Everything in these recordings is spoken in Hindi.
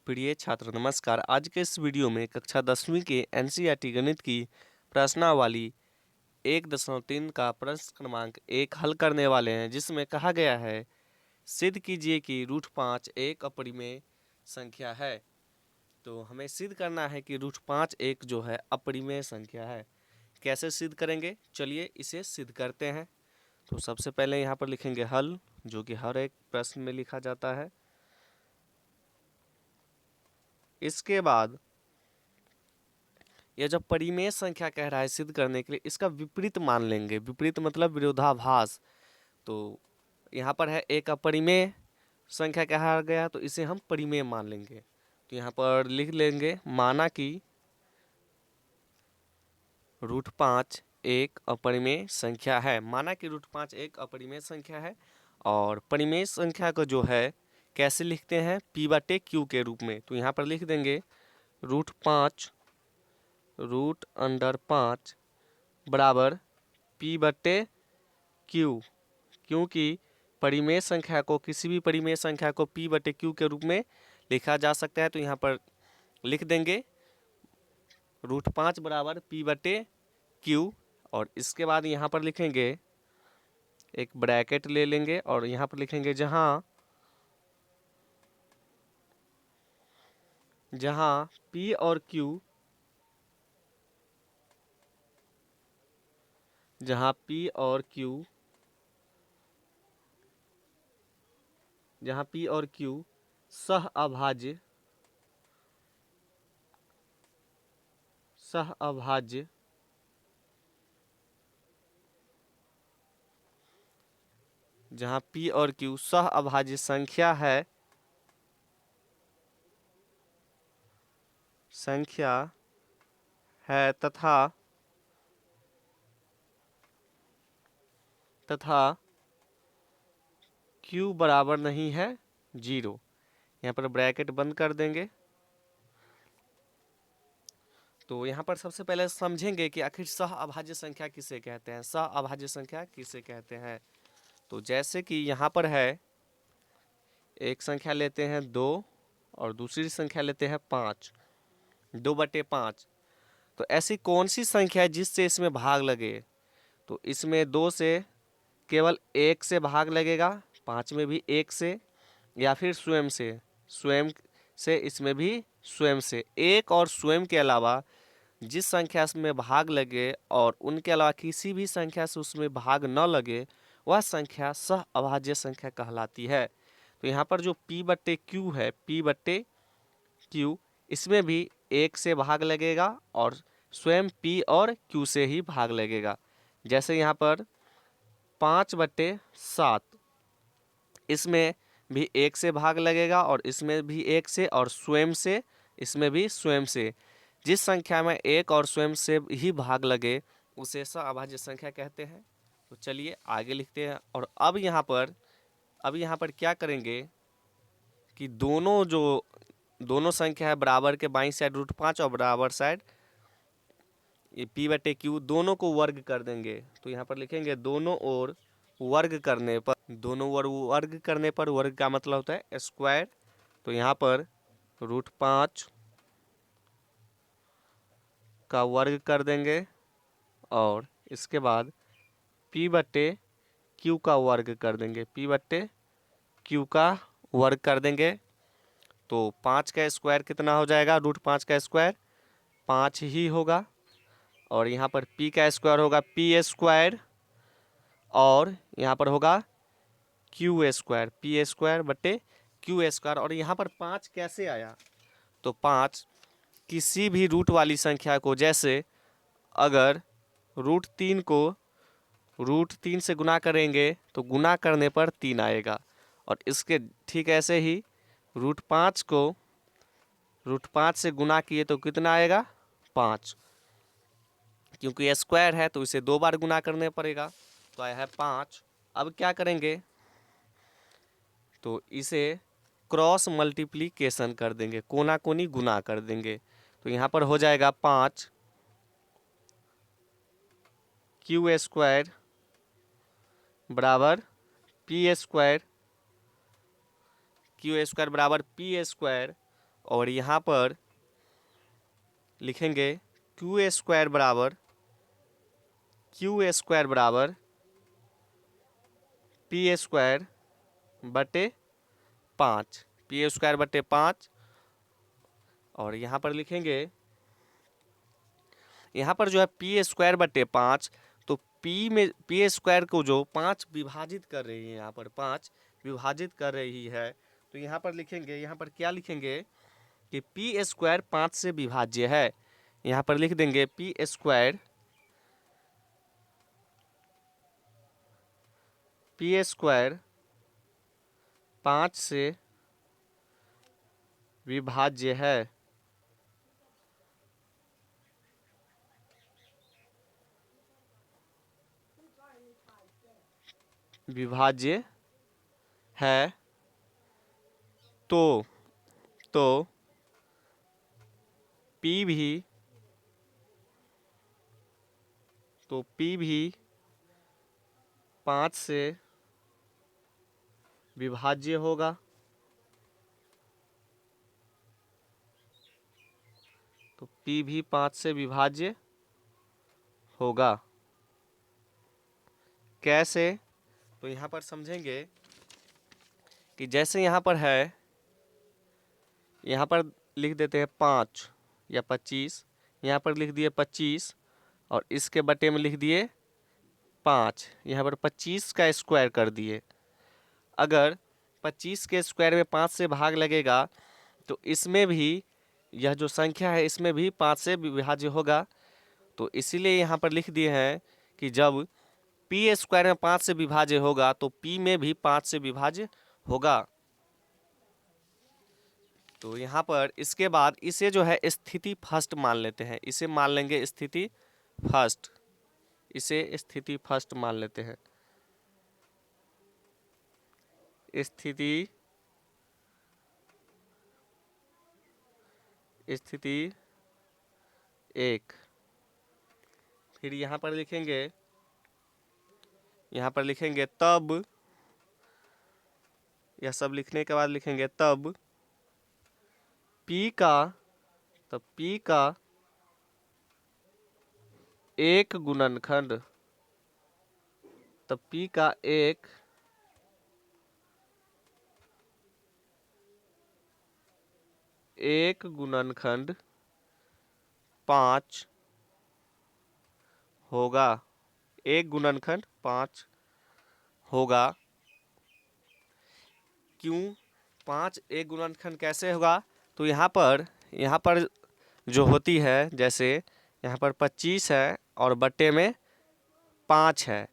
प्रिय छात्र नमस्कार। आज के इस वीडियो में कक्षा 10वीं के एनसीईआरटी गणित की प्रश्नावली 1.3 का प्रश्न क्रमांक 1 हल करने वाले हैं, जिसमें कहा गया है सिद्ध कीजिए कि √5 एक अपरिमेय संख्या है। तो हमें सिद्ध करना है कि √5 एक जो है अपरिमेय संख्या है। कैसे सिद्ध करेंगे, चलिए इसे सिद्ध करते हैं। तो सबसे पहले यहाँ पर लिखेंगे हल, जो कि हर एक प्रश्न में लिखा जाता है। इसके बाद यह जब परिमेय संख्या कह रहा है सिद्ध करने के लिए, इसका विपरीत मान लेंगे। विपरीत मतलब विरोधाभास। तो यहाँ पर है एक अपरिमेय संख्या कहा गया, तो इसे हम परिमेय मान लेंगे। तो यहाँ पर लिख लेंगे माना कि √5 एक अपरिमेय संख्या है। माना कि √5 एक अपरिमेय संख्या है। और परिमेय संख्या को जो है कैसे लिखते हैं, P/Q के रूप में। तो यहाँ पर लिख देंगे √5 √5 बराबर P/Q, क्योंकि परिमेय संख्या को, किसी भी परिमेय संख्या को P/Q के रूप में लिखा जा सकता है। तो यहाँ पर लिख देंगे √5 बराबर P/Q, और इसके बाद यहाँ पर लिखेंगे, एक ब्रैकेट ले लेंगे और यहाँ पर लिखेंगे जहाँ P और Q, जहाँ P और Q सहअभाज्य जहाँ P और Q सहअभाज्य संख्या है तथा Q बराबर नहीं है 0। यहाँ पर ब्रैकेट बंद कर देंगे। तो यहाँ पर सबसे पहले समझेंगे कि आखिर सहअभाज्य संख्या किसे कहते हैं। सहअभाज्य संख्या किसे कहते हैं, तो जैसे कि यहाँ पर है, एक संख्या लेते हैं 2 और दूसरी संख्या लेते हैं 5, 2/5। तो ऐसी कौन सी संख्या है जिससे इसमें भाग लगे, तो इसमें 2 से केवल 1 से भाग लगेगा, 5 में भी 1 से, या फिर स्वयं से इसमें भी स्वयं से। एक और स्वयं के अलावा जिस संख्या में भाग लगे और उनके अलावा किसी भी संख्या से उसमें भाग न लगे, वह संख्या सहअभाज्य संख्या कहलाती है। तो यहाँ पर जो P/Q है, P/Q, इसमें भी 1 से भाग लगेगा और स्वयं P और Q से ही भाग लगेगा। जैसे यहाँ पर 5/7, इसमें भी 1 से भाग लगेगा और इसमें भी 1 से, और स्वयं से, इसमें भी स्वयं से। जिस संख्या में 1 और स्वयं से ही भाग लगे उसे सहअभाज्य संख्या कहते हैं। तो चलिए आगे लिखते हैं। और अब यहाँ पर क्या करेंगे कि दोनों संख्या है बराबर के बाईं साइड √5 और बराबर साइड ये P/Q, दोनों को वर्ग कर देंगे। तो यहाँ पर लिखेंगे दोनों ओर वर्ग करने पर, वर्ग का मतलब होता है स्क्वायर। तो यहाँ पर √5 का वर्ग कर देंगे और इसके बाद P/Q का वर्ग कर देंगे, P/Q का वर्ग कर देंगे। तो 5 का स्क्वायर कितना हो जाएगा, √5 का स्क्वायर 5 ही होगा, और यहाँ पर P का स्क्वायर होगा P², और यहाँ पर होगा Q², P²/Q²। और यहाँ पर 5 कैसे आया, तो 5 किसी भी रूट वाली संख्या को, जैसे अगर √3 को √3 से गुना करेंगे तो गुना करने पर 3 आएगा, और इसके ठीक ऐसे ही √5 को √5 से गुना किए तो कितना आएगा, 5। क्योंकि ये स्क्वायर है तो इसे 2 बार गुना करने पड़ेगा, तो आया है 5। अब क्या करेंगे, तो इसे क्रॉस मल्टीप्लिकेशन कर देंगे, कोना कोनी गुना कर देंगे। तो यहाँ पर हो जाएगा 5 Q² बराबर P² बराबर P², और यहाँ पर लिखेंगे क्यू स्क्वायर बराबर पी स्क्वायर बटे 5, पी स्क्वायर बटे 5। और यहाँ पर लिखेंगे, यहाँ पर जो है पी स्क्वायर बटे 5, तो पी में पी स्क्वायर को जो 5 विभाजित कर रही है, यहाँ पर 5 विभाजित कर रही है, तो यहाँ पर लिखेंगे, यहाँ पर क्या लिखेंगे कि पी स्क्वायर 5 से विभाज्य है। यहाँ पर लिख देंगे पी स्क्वायर 5 से विभाज्य है। विभाज्य है तो P भी 5 से विभाज्य होगा। तो P भी 5 से विभाज्य होगा। कैसे? तो यहाँ पर समझेंगे कि जैसे यहाँ पर है, यहाँ पर लिख देते हैं 5 या 25, यहाँ पर लिख दिए 25 और इसके बटे में लिख दिए 5, यहाँ पर 25 का स्क्वायर कर दिए। अगर 25 के स्क्वायर में 5 से भाग लगेगा तो इसमें भी, यह जो संख्या है इसमें भी 5 से विभाज्य होगा। तो इसीलिए यहाँ पर लिख दिए हैं कि जब पी स्क्वायर में 5 से विभाज्य होगा तो पी में भी 5 से विभाज्य होगा। तो यहाँ पर इसके बाद इसे जो है स्थिति फर्स्ट मान लेते हैं, इसे मान लेंगे स्थिति फर्स्ट, इसे स्थिति फर्स्ट मान लेते हैं। स्थिति 1। फिर यहाँ पर लिखेंगे तब, यह सब लिखने के बाद लिखेंगे तब P का एक गुणनखंड, तब P का एक गुणनखंड 5 होगा, एक गुणनखंड 5 होगा। क्यों 5 एक गुणनखंड कैसे होगा? तो यहाँ पर जो होती है, जैसे यहाँ पर 25 है और बट्टे में 5 है,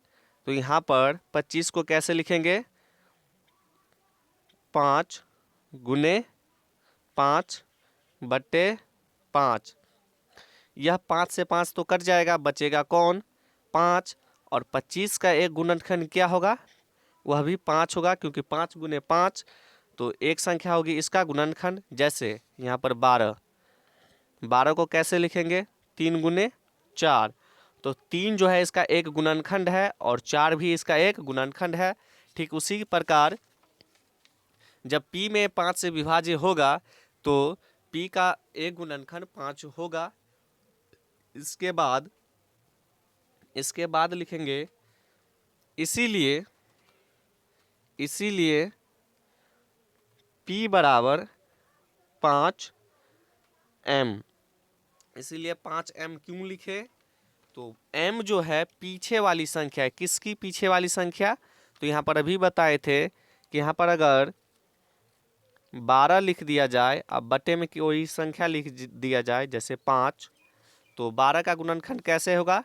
तो यहाँ पर 25 को कैसे लिखेंगे? 5 गुने 5 बट्टे 5। यह 5 से 5 तो कट जाएगा, बचेगा कौन? 5। और 25 का एक गुणनखंड क्या होगा? वह भी 5 होगा, क्योंकि 5 गुने 5 तो एक संख्या होगी इसका गुणनखंड। जैसे यहाँ पर 12 को कैसे लिखेंगे? 3 गुने 4। तो 3 जो है इसका एक गुणनखंड है और 4 भी इसका एक गुणनखंड है। ठीक उसी प्रकार जब P में 5 से विभाज्य होगा तो P का एक गुणनखंड 5 होगा। इसके बाद लिखेंगे इसीलिए P बराबर 5m। इसीलिए 5m क्यों लिखे? तो m जो है पीछे वाली संख्या है। किसकी पीछे वाली संख्या? तो यहाँ पर अभी बताए थे कि यहाँ पर अगर 12 लिख दिया जाए, अब बटे में कोई संख्या लिख दिया जाए जैसे 5, तो 12 का गुणनखंड कैसे होगा?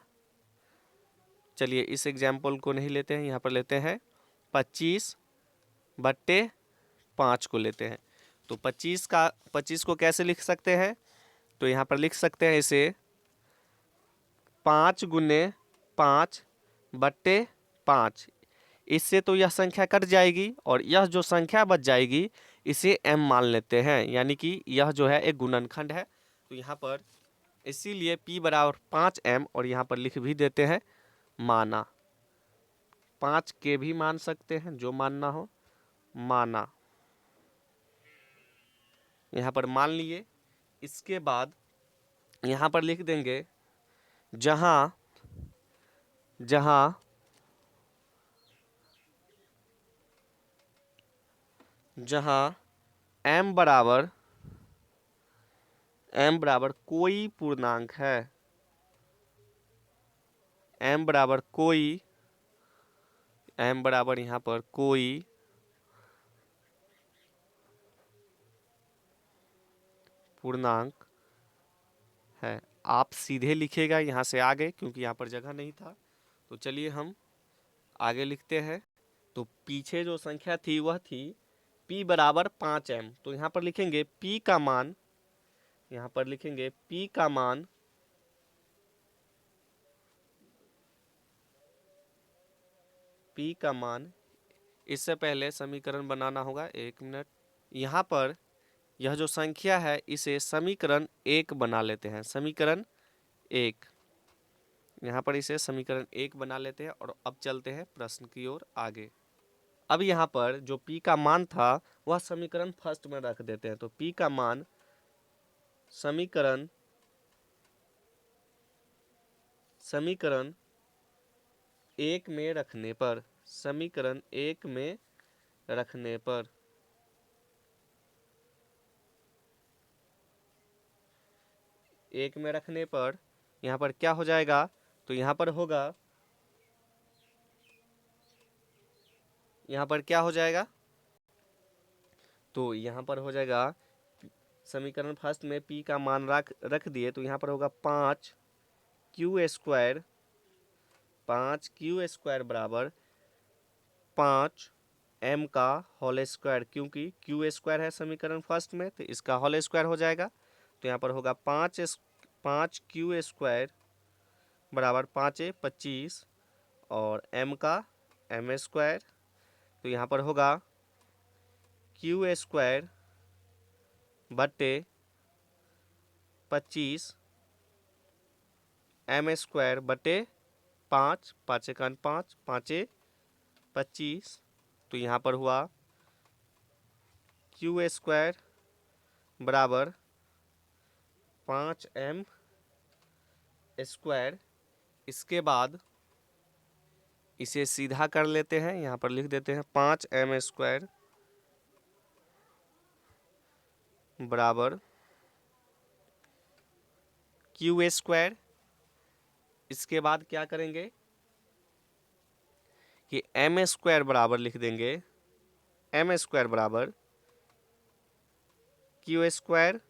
चलिए इस एग्जाम्पल को नहीं लेते हैं, यहाँ पर लेते हैं 25 बट्टे 5 को लेते हैं। तो 25 को कैसे लिख सकते हैं? तो यहाँ पर लिख सकते हैं इसे 5 गुने 5 बट्टे 5। इससे तो यह संख्या कट जाएगी और यह जो संख्या बच जाएगी इसे m मान लेते हैं, यानी कि यह जो है एक गुणनखंड है। तो यहाँ पर इसीलिए P बराबर 5m, और यहाँ पर लिख भी देते हैं माना। 5 के भी मान सकते हैं, जो मानना हो माना। यहाँ पर मान लिए। इसके बाद यहाँ पर लिख देंगे जहाँ जहाँ जहाँ m बराबर कोई पूर्णांक है, m बराबर यहाँ पर कोई पूर्णांक है। आप सीधे लिखेगा यहाँ से आगे, क्योंकि यहाँ पर जगह नहीं था। तो चलिए हम आगे लिखते हैं। तो पीछे जो संख्या थी वह थी p बराबर 5m। तो यहाँ पर लिखेंगे p का मान, यहाँ पर लिखेंगे p का मान इससे पहले समीकरण बनाना होगा, 1 मिनट। यहाँ पर यह जो संख्या है इसे समीकरण 1 बना लेते हैं, समीकरण 1। यहाँ पर इसे समीकरण 1 बना लेते हैं और अब चलते हैं प्रश्न की ओर आगे। अब यहाँ पर जो p का मान था वह समीकरण फर्स्ट में रख देते हैं। तो p का मान समीकरण 1 में रखने पर, समीकरण 1 में रखने पर यहाँ पर क्या हो जाएगा? तो यहाँ पर होगा, यहाँ पर क्या हो जाएगा? तो यहाँ पर हो जाएगा समीकरण फर्स्ट में p का मान रख दिए, तो यहाँ पर होगा 5q स्क्वायर बराबर 5m का होल स्क्वायर, क्योंकि q स्क्वायर है समीकरण फर्स्ट में, तो इसका होल स्क्वायर हो जाएगा। तो यहाँ पर होगा 5q स्क्वायर बराबर 5 25 और m का m स्क्वायर। तो यहाँ पर होगा q स्क्वायर बटे 25 m स्क्वायर बटे 5, 5 एकान 5, 5 25। तो यहाँ पर हुआ q स्क्वायर बराबर 5m स्क्वायर। इसके बाद इसे सीधा कर लेते हैं, यहाँ पर लिख देते हैं 5m स्क्वायर बराबर q स्क्वायर। इसके बाद क्या करेंगे कि m स्क्वायर बराबर लिख देंगे m स्क्वायर बराबर q स्क्वायर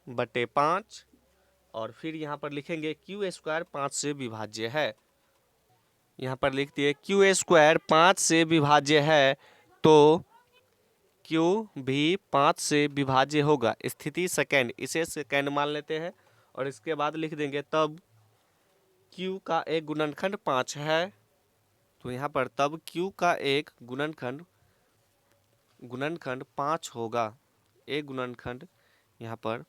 बटे 5, और फिर यहाँ पर लिखेंगे q स्क्वायर 5 से विभाज्य है। यहाँ पर लिख दिए q स्क्वायर 5 से विभाज्य है, तो q भी 5 से विभाज्य होगा। स्थिति सेकंड, इसे सेकंड मान लेते हैं और इसके बाद लिख देंगे तब q का एक गुणनखंड 5 है। तो यहाँ पर तब q का एक गुणनखंड 5 होगा, एक गुणनखंड यहाँ पर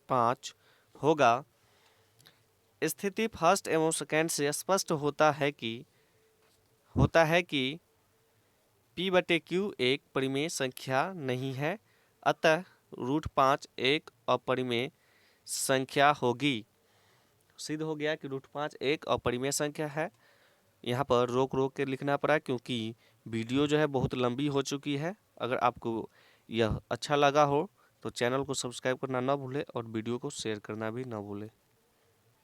5 होगा। स्थिति फर्स्ट एवं सेकंड से स्पष्ट होता है कि p बटे q एक परिमेय संख्या नहीं है, अतः √5 एक अपरिमेय संख्या होगी। सिद्ध हो गया कि √5 एक अपरिमेय संख्या है। यहाँ पर रोक के लिखना पड़ा क्योंकि वीडियो जो है बहुत लंबी हो चुकी है। अगर आपको यह अच्छा लगा हो तो चैनल को सब्सक्राइब करना ना भूलें और वीडियो को शेयर करना भी ना भूलें।